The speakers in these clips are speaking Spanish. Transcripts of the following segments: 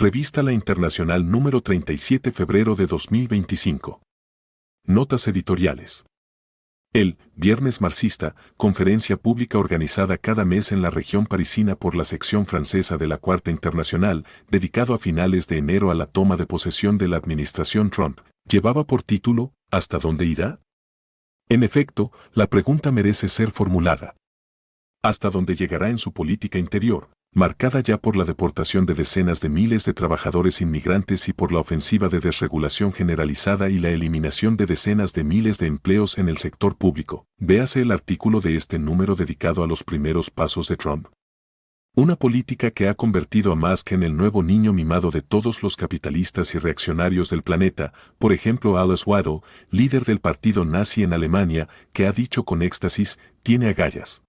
Revista La Internacional número 37 febrero de 2025. Notas editoriales. El Viernes Marxista, conferencia pública organizada cada mes en la región parisina por la sección francesa de la Cuarta Internacional, dedicado a finales de enero a la toma de posesión de la administración Trump, llevaba por título ¿Hasta dónde irá? En efecto, la pregunta merece ser formulada. ¿Hasta dónde llegará en su política interior, marcada ya por la deportación de decenas de miles de trabajadores inmigrantes y por la ofensiva de desregulación generalizada y la eliminación de decenas de miles de empleos en el sector público? Véase el artículo de este número dedicado a los primeros pasos de Trump. Una política que ha convertido a Musk en el nuevo niño mimado de todos los capitalistas y reaccionarios del planeta, por ejemplo Alice Weidel, líder del partido nazi en Alemania, que ha dicho con éxtasis, tiene agallas.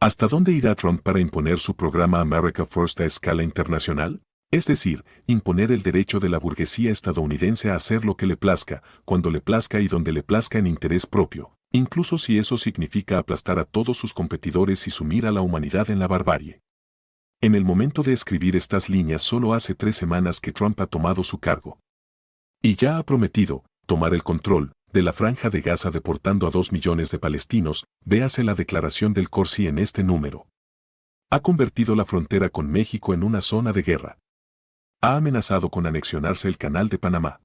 ¿Hasta dónde irá Trump para imponer su programa America First a escala internacional? Es decir, imponer el derecho de la burguesía estadounidense a hacer lo que le plazca, cuando le plazca y donde le plazca en interés propio, incluso si eso significa aplastar a todos sus competidores y sumir a la humanidad en la barbarie. En el momento de escribir estas líneas solo hace 3 semanas que Trump ha tomado su cargo. Y ya ha prometido tomar el control de la Franja de Gaza deportando a 2 millones de palestinos, véase la declaración del Corsi en este número. Ha convertido la frontera con México en una zona de guerra. Ha amenazado con anexionarse el Canal de Panamá.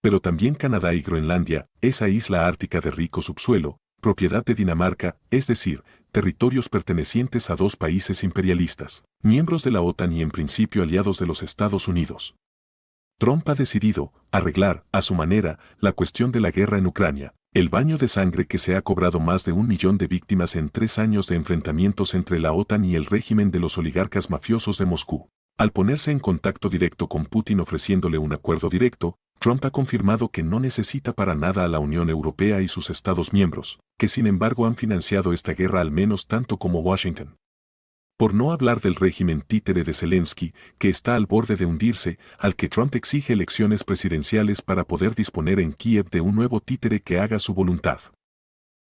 Pero también Canadá y Groenlandia, esa isla ártica de rico subsuelo, propiedad de Dinamarca, es decir, territorios pertenecientes a 2 países imperialistas, miembros de la OTAN y en principio aliados de los Estados Unidos. Trump ha decidido arreglar, a su manera, la cuestión de la guerra en Ucrania, el baño de sangre que se ha cobrado más de 1 millón de víctimas en 3 años de enfrentamientos entre la OTAN y el régimen de los oligarcas mafiosos de Moscú. Al ponerse en contacto directo con Putin ofreciéndole un acuerdo directo, Trump ha confirmado que no necesita para nada a la Unión Europea y sus Estados miembros, que sin embargo han financiado esta guerra al menos tanto como Washington. Por no hablar del régimen títere de Zelensky, que está al borde de hundirse, al que Trump exige elecciones presidenciales para poder disponer en Kiev de un nuevo títere que haga su voluntad.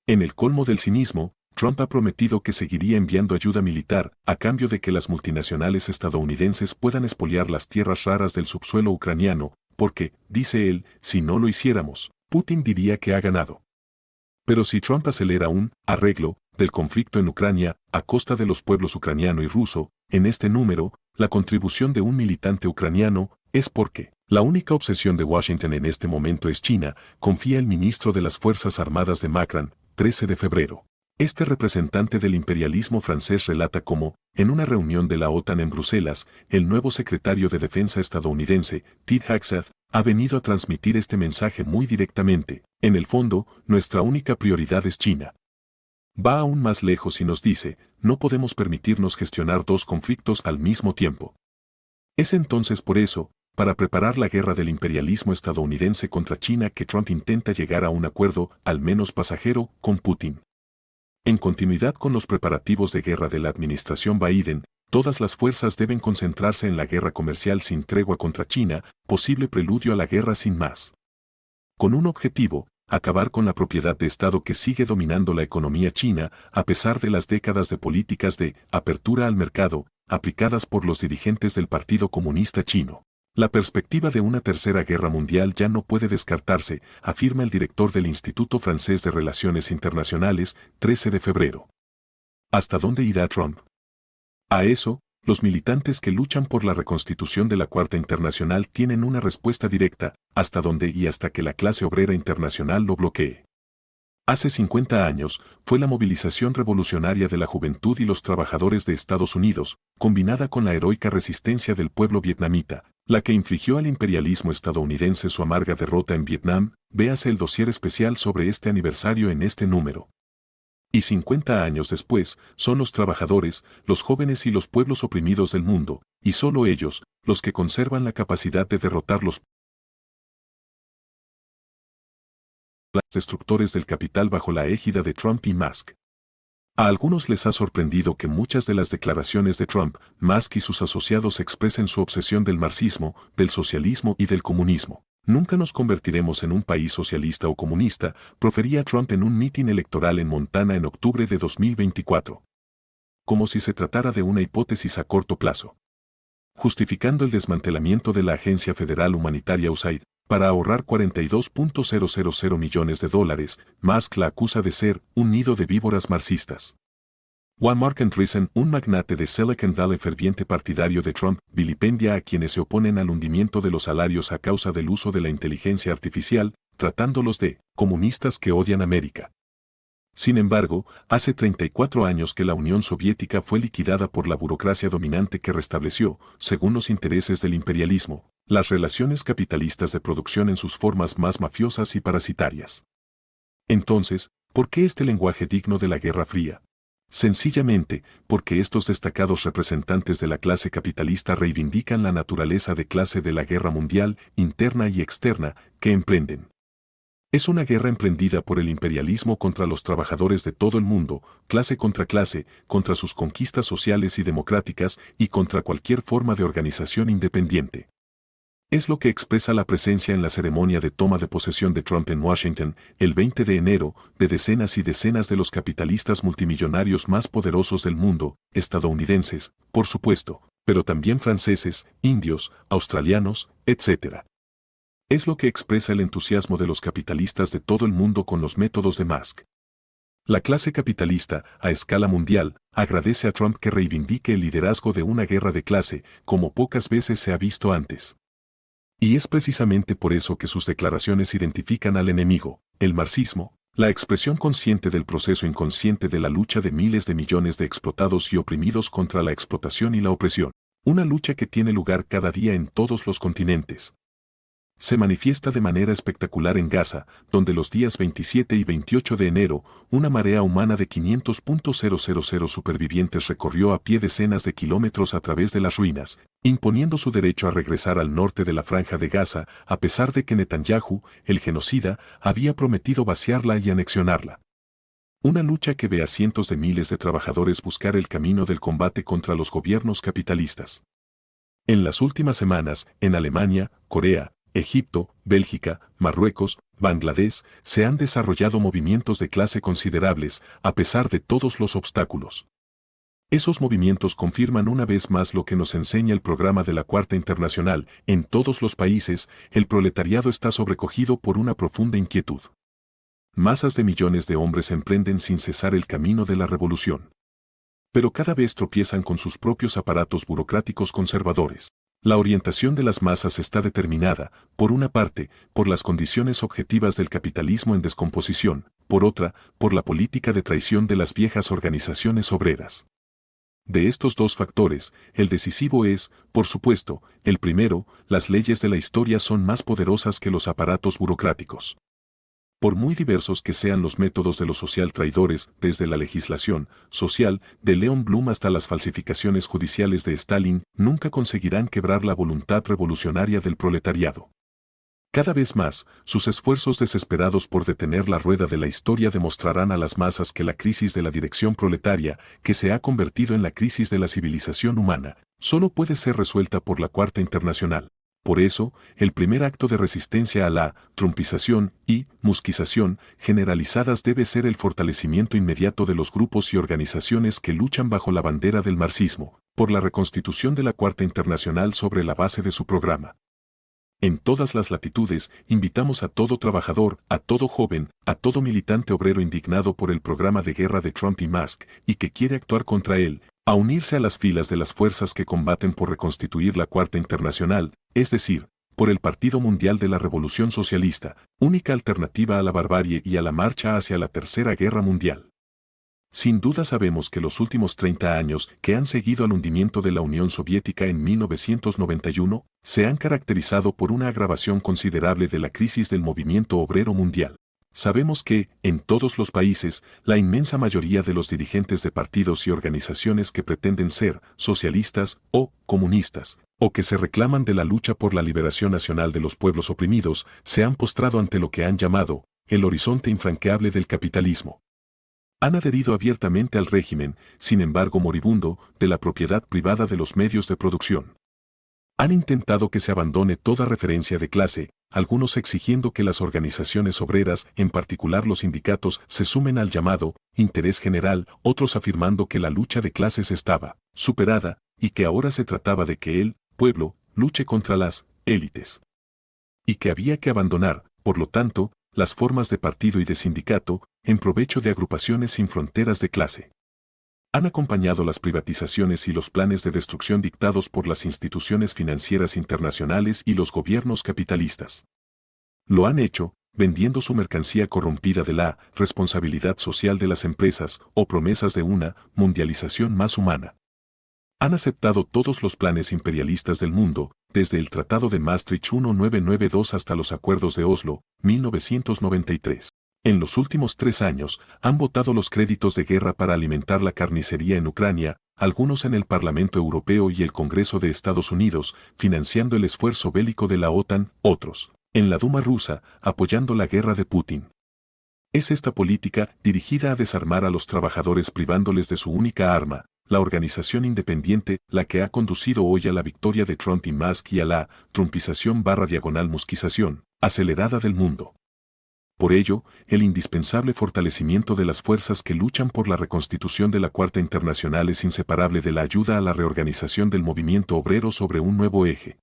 En el colmo del cinismo, Trump ha prometido que seguiría enviando ayuda militar, a cambio de que las multinacionales estadounidenses puedan expoliar las tierras raras del subsuelo ucraniano, porque, dice él, si no lo hiciéramos, Putin diría que ha ganado. Pero si Trump acelera un arreglo del conflicto en Ucrania a costa de los pueblos ucraniano y ruso, en este número, la contribución de un militante ucraniano es porque la única obsesión de Washington en este momento es China, confía el ministro de las Fuerzas Armadas de Macron, 13 de febrero. Este representante del imperialismo francés relata cómo, en una reunión de la OTAN en Bruselas, el nuevo secretario de Defensa estadounidense, Pete Hegseth, ha venido a transmitir este mensaje muy directamente. En el fondo, nuestra única prioridad es China. Va aún más lejos y nos dice, no podemos permitirnos gestionar 2 conflictos al mismo tiempo. Es entonces por eso, para preparar la guerra del imperialismo estadounidense contra China que Trump intenta llegar a un acuerdo, al menos pasajero, con Putin. En continuidad con los preparativos de guerra de la administración Biden, todas las fuerzas deben concentrarse en la guerra comercial sin tregua contra China, posible preludio a la guerra sin más. Con un objetivo, acabar con la propiedad de Estado que sigue dominando la economía china, a pesar de las décadas de políticas de apertura al mercado, aplicadas por los dirigentes del Partido Comunista Chino. La perspectiva de una tercera guerra mundial ya no puede descartarse, afirma el director del Instituto Francés de Relaciones Internacionales, 13 de febrero. ¿Hasta dónde irá Trump? A eso, los militantes que luchan por la reconstitución de la Cuarta Internacional tienen una respuesta directa, hasta dónde y hasta que la clase obrera internacional lo bloquee. Hace 50 años, fue la movilización revolucionaria de la juventud y los trabajadores de Estados Unidos, combinada con la heroica resistencia del pueblo vietnamita, la que infligió al imperialismo estadounidense su amarga derrota en Vietnam, véase el dossier especial sobre este aniversario en este número. Y 50 años después, son los trabajadores, los jóvenes y los pueblos oprimidos del mundo, y solo ellos, los que conservan la capacidad de derrotar los destructores del capital bajo la égida de Trump y Musk. A algunos les ha sorprendido que muchas de las declaraciones de Trump, Musk y sus asociados expresen su obsesión del marxismo, del socialismo y del comunismo. Nunca nos convertiremos en un país socialista o comunista, profería Trump en un mitin electoral en Montana en octubre de 2024. Como si se tratara de una hipótesis a corto plazo. justificando el desmantelamiento de la Agencia Federal Humanitaria USAID para ahorrar $42.000 millones. Musk la acusa de ser un nido de víboras marxistas. Mark Andreessen, un magnate de Silicon Valley ferviente partidario de Trump, vilipendia a quienes se oponen al hundimiento de los salarios a causa del uso de la inteligencia artificial, tratándolos de comunistas que odian América. Sin embargo, hace 34 años que la Unión Soviética fue liquidada por la burocracia dominante que restableció, según los intereses del imperialismo, las relaciones capitalistas de producción en sus formas más mafiosas y parasitarias. Entonces, ¿por qué este lenguaje digno de la Guerra Fría? Sencillamente, porque estos destacados representantes de la clase capitalista reivindican la naturaleza de clase de la guerra mundial, interna y externa, que emprenden. Es una guerra emprendida por el imperialismo contra los trabajadores de todo el mundo, clase, contra sus conquistas sociales y democráticas y contra cualquier forma de organización independiente. Es lo que expresa la presencia en la ceremonia de toma de posesión de Trump en Washington, el 20 de enero, de decenas y decenas de los capitalistas multimillonarios más poderosos del mundo, estadounidenses, por supuesto, pero también franceses, indios, australianos, etc. Es lo que expresa el entusiasmo de los capitalistas de todo el mundo con los métodos de Musk. La clase capitalista, a escala mundial, agradece a Trump que reivindique el liderazgo de una guerra de clase, como pocas veces se ha visto antes. Y es precisamente por eso que sus declaraciones identifican al enemigo, el marxismo, la expresión consciente del proceso inconsciente de la lucha de miles de millones de explotados y oprimidos contra la explotación y la opresión, una lucha que tiene lugar cada día en todos los continentes. Se manifiesta de manera espectacular en Gaza, donde los días 27 y 28 de enero, una marea humana de 500.000 supervivientes recorrió a pie decenas de kilómetros a través de las ruinas, imponiendo su derecho a regresar al norte de la franja de Gaza, a pesar de que Netanyahu, el genocida, había prometido vaciarla y anexionarla. Una lucha que ve a cientos de miles de trabajadores buscar el camino del combate contra los gobiernos capitalistas. En las últimas semanas, en Alemania, Corea, Egipto, Bélgica, Marruecos, Bangladesh, se han desarrollado movimientos de clase considerables, a pesar de todos los obstáculos. Esos movimientos confirman una vez más lo que nos enseña el programa de la Cuarta Internacional: en todos los países, el proletariado está sobrecogido por una profunda inquietud. Masas de millones de hombres emprenden sin cesar el camino de la revolución. Pero cada vez tropiezan con sus propios aparatos burocráticos conservadores. La orientación de las masas está determinada, por una parte, por las condiciones objetivas del capitalismo en descomposición, por otra, por la política de traición de las viejas organizaciones obreras. De estos dos factores, el decisivo es, por supuesto, el primero: las leyes de la historia son más poderosas que los aparatos burocráticos. Por muy diversos que sean los métodos de los social traidores, desde la legislación social de Leon Blum hasta las falsificaciones judiciales de Stalin, nunca conseguirán quebrar la voluntad revolucionaria del proletariado. Cada vez más, sus esfuerzos desesperados por detener la rueda de la historia demostrarán a las masas que la crisis de la dirección proletaria, que se ha convertido en la crisis de la civilización humana, solo puede ser resuelta por la Cuarta Internacional. Por eso, el primer acto de resistencia a la trumpización y musquización generalizadas debe ser el fortalecimiento inmediato de los grupos y organizaciones que luchan bajo la bandera del marxismo, por la reconstitución de la Cuarta Internacional sobre la base de su programa. En todas las latitudes, invitamos a todo trabajador, a todo joven, a todo militante obrero indignado por el programa de guerra de Trump y Musk y que quiere actuar contra él, a unirse a las filas de las fuerzas que combaten por reconstituir la Cuarta Internacional, es decir, por el Partido Mundial de la Revolución Socialista, única alternativa a la barbarie y a la marcha hacia la Tercera Guerra Mundial. Sin duda sabemos que los últimos 30 años que han seguido al hundimiento de la Unión Soviética en 1991, se han caracterizado por una agravación considerable de la crisis del movimiento obrero mundial. Sabemos que, en todos los países, la inmensa mayoría de los dirigentes de partidos y organizaciones que pretenden ser socialistas o comunistas, o que se reclaman de la lucha por la liberación nacional de los pueblos oprimidos, se han postrado ante lo que han llamado el horizonte infranqueable del capitalismo. Han adherido abiertamente al régimen, sin embargo moribundo, de la propiedad privada de los medios de producción. Han intentado que se abandone toda referencia de clase, algunos exigiendo que las organizaciones obreras, en particular los sindicatos, se sumen al llamado interés general, otros afirmando que la lucha de clases estaba superada y que ahora se trataba de que el pueblo, luche contra las élites. Y que había que abandonar, por lo tanto, las formas de partido y de sindicato, en provecho de agrupaciones sin fronteras de clase. Han acompañado las privatizaciones y los planes de destrucción dictados por las instituciones financieras internacionales y los gobiernos capitalistas. Lo han hecho, vendiendo su mercancía corrompida de la responsabilidad social de las empresas o promesas de una mundialización más humana. Han aceptado todos los planes imperialistas del mundo, desde el Tratado de Maastricht 1992 hasta los Acuerdos de Oslo, 1993. En los últimos 3 años, han votado los créditos de guerra para alimentar la carnicería en Ucrania, algunos en el Parlamento Europeo y el Congreso de Estados Unidos, financiando el esfuerzo bélico de la OTAN, otros, en la Duma rusa, apoyando la guerra de Putin. Es esta política dirigida a desarmar a los trabajadores privándoles de su única arma, la organización independiente, la que ha conducido hoy a la victoria de Trump y Musk y a la trumpización/musquización acelerada del mundo. Por ello, el indispensable fortalecimiento de las fuerzas que luchan por la reconstitución de la Cuarta Internacional es inseparable de la ayuda a la reorganización del movimiento obrero sobre un nuevo eje.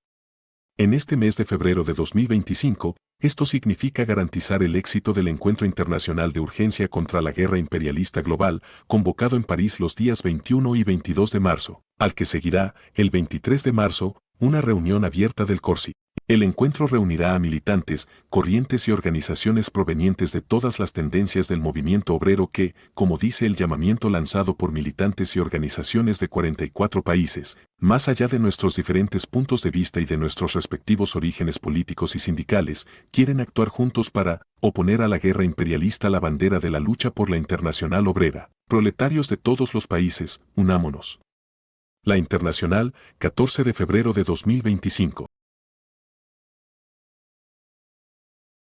En este mes de febrero de 2025, esto significa garantizar el éxito del Encuentro Internacional de Urgencia contra la Guerra Imperialista Global, convocado en París los días 21 y 22 de marzo, al que seguirá, el 23 de marzo, una reunión abierta del CORSI. El encuentro reunirá a militantes, corrientes y organizaciones provenientes de todas las tendencias del movimiento obrero que, como dice el llamamiento lanzado por militantes y organizaciones de 44 países, más allá de nuestros diferentes puntos de vista y de nuestros respectivos orígenes políticos y sindicales, quieren actuar juntos para oponer a la guerra imperialista la bandera de la lucha por la internacional obrera. Proletarios de todos los países, unámonos. La Internacional, 14 de febrero de 2025.